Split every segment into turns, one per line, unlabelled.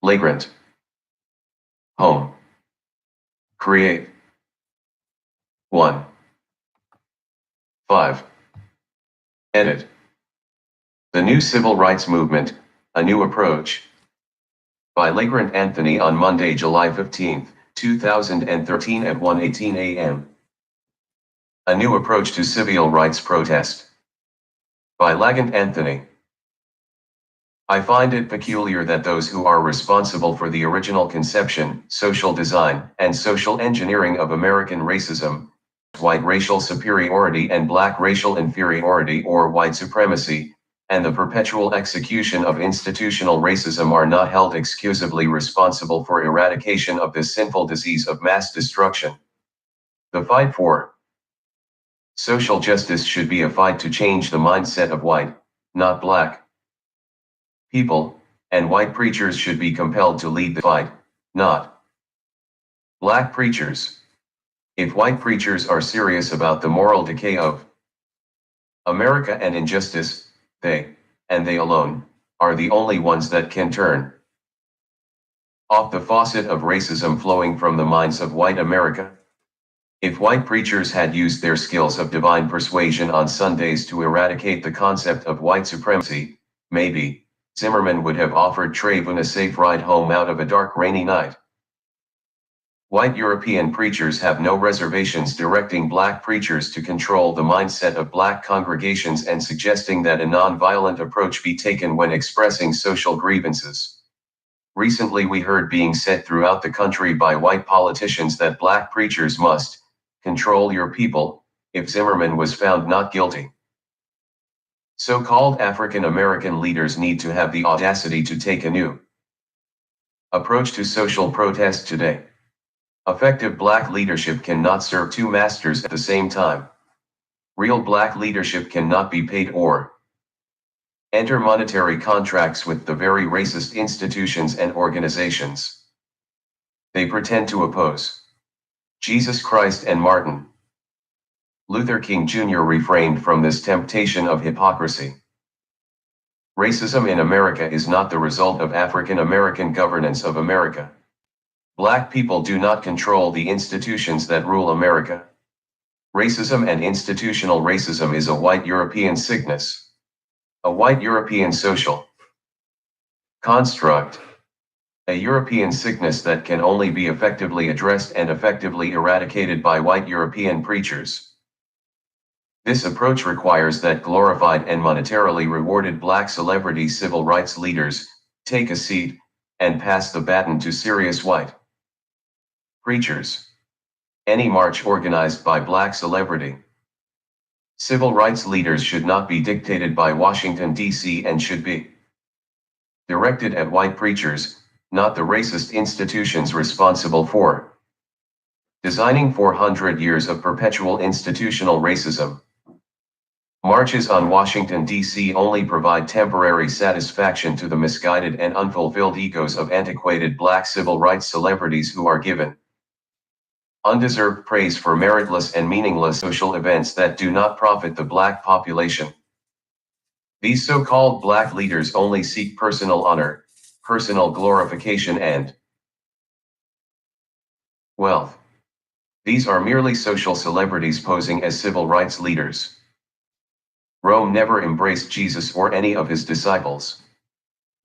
flagrant, home, create, 1, 5, edit. The New Civil Rights Movement, A New Approach. By Flagrant Anthony on Monday, July 15, 2013 at 1:18 a.m. A New Approach to Civil Rights Protest. By Flagrant Anthony. I find it peculiar that those who are responsible for the original conception, social design, and social engineering of American racism, white racial superiority and black racial inferiority or white supremacy, and the perpetual execution of institutional racism are not held exclusively responsible for eradication of this sinful disease of mass destruction. The fight for social justice should be a fight to change the mindset of white, not black, people, and white preachers should be compelled to lead the fight, not black preachers. If white preachers are serious about the moral decay of America and injustice, they, and they alone, are the only ones that can turn off the faucet of racism flowing from the minds of white America. If white preachers had used their skills of divine persuasion on Sundays to eradicate the concept of white supremacy, maybe Zimmerman would have offered Trayvon a safe ride home out of a dark rainy night. White European preachers have no reservations directing black preachers to control the mindset of black congregations and suggesting that a non-violent approach be taken when expressing social grievances. Recently we heard being said throughout the country by white politicians that black preachers must control your people if Zimmerman was found not guilty. So-called African American leaders need to have the audacity to take a new approach to social protest today. Effective black leadership cannot serve two masters at the same time. Real black leadership cannot be paid or enter monetary contracts with the very racist institutions and organizations they pretend to oppose. Jesus Christ and Martin Luther King Jr. refrained from this temptation of hypocrisy. Racism in America is not the result of African American governance of America. Black people do not control the institutions that rule America. Racism and institutional racism is a white European sickness. A white European social construct. A European sickness that can only be effectively addressed and effectively eradicated by white European preachers. This approach requires that glorified and monetarily rewarded black celebrity civil rights leaders take a seat and pass the baton to serious white preachers. Any march organized by black celebrity civil rights leaders should not be dictated by Washington, D.C. and should be directed at white preachers, not the racist institutions responsible for designing 400 years of perpetual institutional racism. Marches on Washington, D.C. only provide temporary satisfaction to the misguided and unfulfilled egos of antiquated black civil rights celebrities who are given undeserved praise for meritless and meaningless social events that do not profit the black population. These so-called black leaders only seek personal honor, personal glorification and wealth. These are merely social celebrities posing as civil rights leaders. Rome never embraced Jesus or any of his disciples.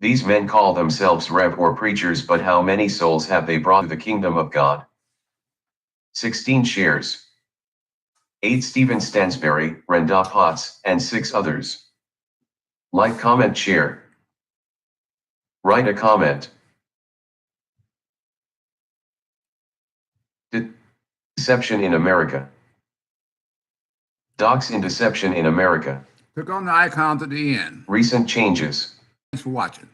These men call themselves rev or preachers, but how many souls have they brought to the kingdom of God? 16 shares. 8 Stephen Stansberry, Renda Potts, and 6 others. Like, comment, share. Write a comment. Deception in America. Docs in deception in America.
Click on the icon to the end.
Recent changes.
Thanks for watching.